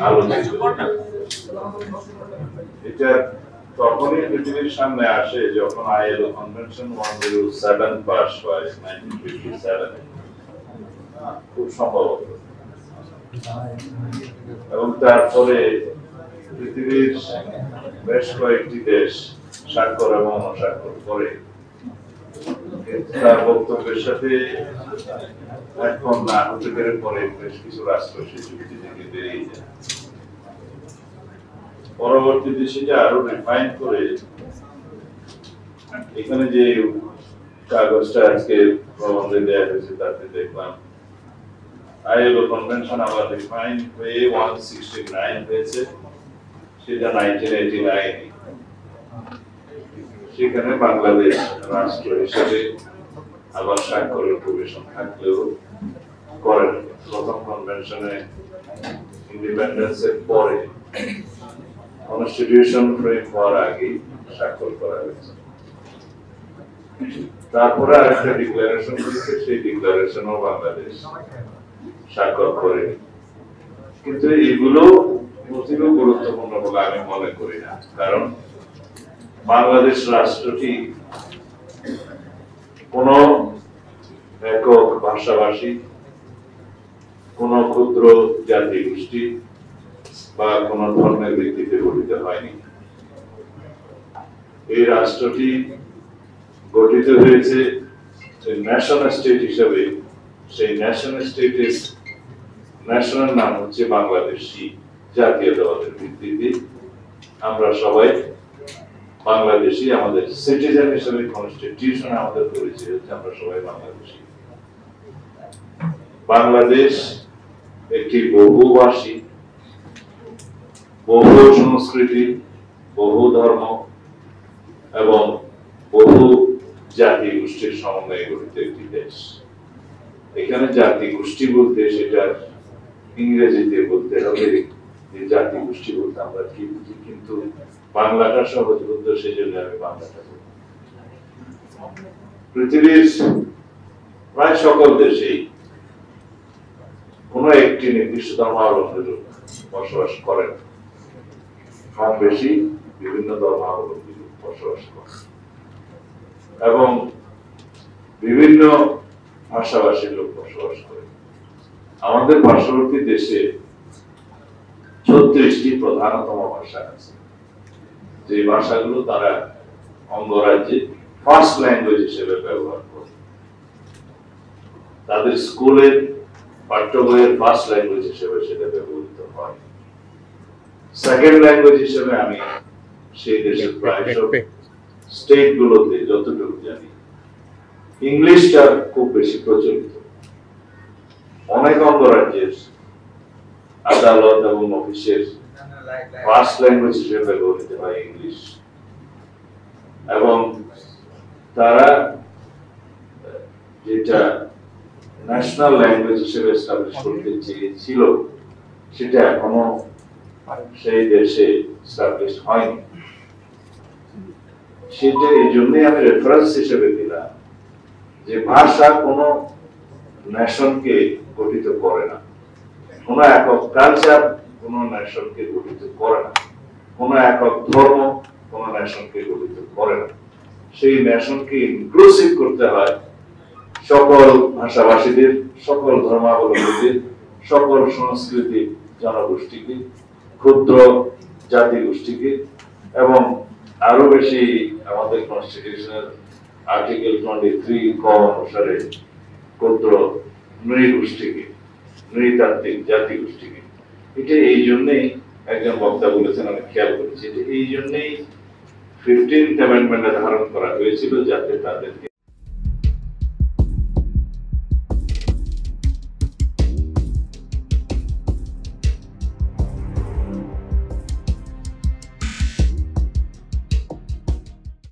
আলোচিত। এটা তখনই পৃথিবীর সামনে আসে যখন আইএলও কনভেনশন 107 পাস হয় 1957 খুব সম্ভবত, এবং তারপরে পৃথিবীর বেশ কয়েকটি দেশ স্বাক্ষর এবং অস্বাক্ষর করে। তার বক্তব্যের সাথে এখন না হতে পেরে পরে বেশ কিছু রাষ্ট্র সেই চুক্তি থেকে বেরিয়ে যায়। পরবর্তীতে সেটা আরো রিফাইন করে এখানে যে কাগজটা আজকে প্রবন্ধে দেওয়া হয়েছে তাতে দেখলাম আইএলও কনভেনশন আবার রিফাইন হয়ে 169 হয়েছে, সেটা 1989। সেখানে বাংলাদেশ রাষ্ট্র হিসেবে আবার স্বাক্ষরের প্রভিশন থাকলেও করেন। প্রথম কনভেনশনে ইন্ডিপেন্ডেন্সের পরে কনস্টিটিউশন ফ্রেম হওয়ার আগে স্বাক্ষর করা হয়েছে। তারপরে আরেকটা ডিক্লারেশন হয়েছে, সেই ডিক্লারেশনও বাংলাদেশ স্বাক্ষর করে। কিন্তু এগুলো অতীব গুরুত্বপূর্ণ বলে আমি মনে করি না, কারণ বাংলাদেশ রাষ্ট্রটি কোন একক ভাষাভাষী, কোন ক্ষুদ্র জাতি গোষ্ঠী বা কোন ধর্মের ভিত্তিতে গঠিত হয়নি। এই রাষ্ট্রটি গঠিত হয়েছে ন্যাশনাল স্টেট হিসেবে। সেই ন্যাশনাল স্টেটের ন্যাশনাল নাম হচ্ছে বাংলাদেশী জাতীয়তাবাদের ভিত্তিতে। আমরা সবাই বাংলাদেশী, আমাদের সিটিজেন হিসেবে কনস্টিটিউশন আমাদের পরিচয় হচ্ছে আমরা সবাই বাংলাদেশী। বাংলাদেশ একটি বহুভাষী, বহু সংস্কৃতি, বহু ধর্ম এবং বহু জাতি গোষ্ঠীর সমন্বয়ে গঠিত একটি দেশ। এখানে জাতি গোষ্ঠী বলতে সেটা ইংরেজিতে বলতে হবে যে জাতি গোষ্ঠী বলতে আমরা কি বুঝি, কিন্তু বাংলাটা সহজ বলতে সেজন্য আমি বাংলাটা বলি। পৃথিবীর প্রায় সকল দেশেই কোন একটি নির্দিষ্ট ধর্মাবলম্বী লোক বসবাস করেন, কম বেশি বিভিন্ন ধর্মাবলম্বী লোক বসবাস করেন এবং বিভিন্ন ভাষাভাষীর লোক বসবাস করে। আমাদের পার্শ্ববর্তী দেশে 36টি প্রধানতম ভাষা আছে, যে ভাষাগুলো তারা অঙ্গরাজ্যে ফার্স্ট ল্যাঙ্গুয়েজ হিসেবে ব্যবহার করে। তাদের স্কুলের পাঠ্য বইয়ের ফার্স্ট ল্যাঙ্গুয়েজ হিসেবে সেটা ব্যবহৃত হয়। সেকেন্ড ল্যাঙ্গুয়েজ হিসেবে আমি সেই দেশের প্রায় সব স্টেট গুলোতে যতটুকু জানি ইংলিশটা খুব বেশি প্রচলিত। অনেক অঙ্গরাজ্যের আদালত এবং অফিসের ফার্স্ট ল্যাঙ্গুয়েজ হিসেবে ব্যবহৃত হয় ইংলিশ, এবং তারা যেটা ন্যাশনাল ল্যাঙ্গুয়েজ হিসেবে এস্টাবলিশ করতে চেয়েছিল সেটা এখনো সেই দেশে এস্টাবলিশ হয়নি। সেটা এই জন্যই আমি রেফারেন্স হিসেবে দিলাম যে ভাষা কোনো নেশনকে গঠিত করে না, কোন একক কালচার কোন নেশনকে গঠিত করে না, কোন একক ধর্ম কোন নেশনকে গঠিত করে না। সেই নেশনকে ইনক্লুসিভ করতে হয় সকল ভাষাভাষীদের, সকল ধর্মাবলম্বীদের, সকল সংস্কৃতি জনগোষ্ঠীকে, ক্ষুদ্র জাতি গোষ্ঠীকে, এবং আরো বেশি আমাদের কনস্টিটিউশনের আর্টিকেল 23 ক অনুসারে ক্ষুদ্র নৃগোষ্ঠীকে, নৃতাত্ত্বিক জাতি গোষ্ঠীকে। এটা এই জন্যই একজন বক্তা বলেছেন, আমি খেয়াল করেছি, এটা এই জন্যই 15th অ্যামেন্ডমেন্টে ধারণ করা হয়েছিল যাতে তাদেরকে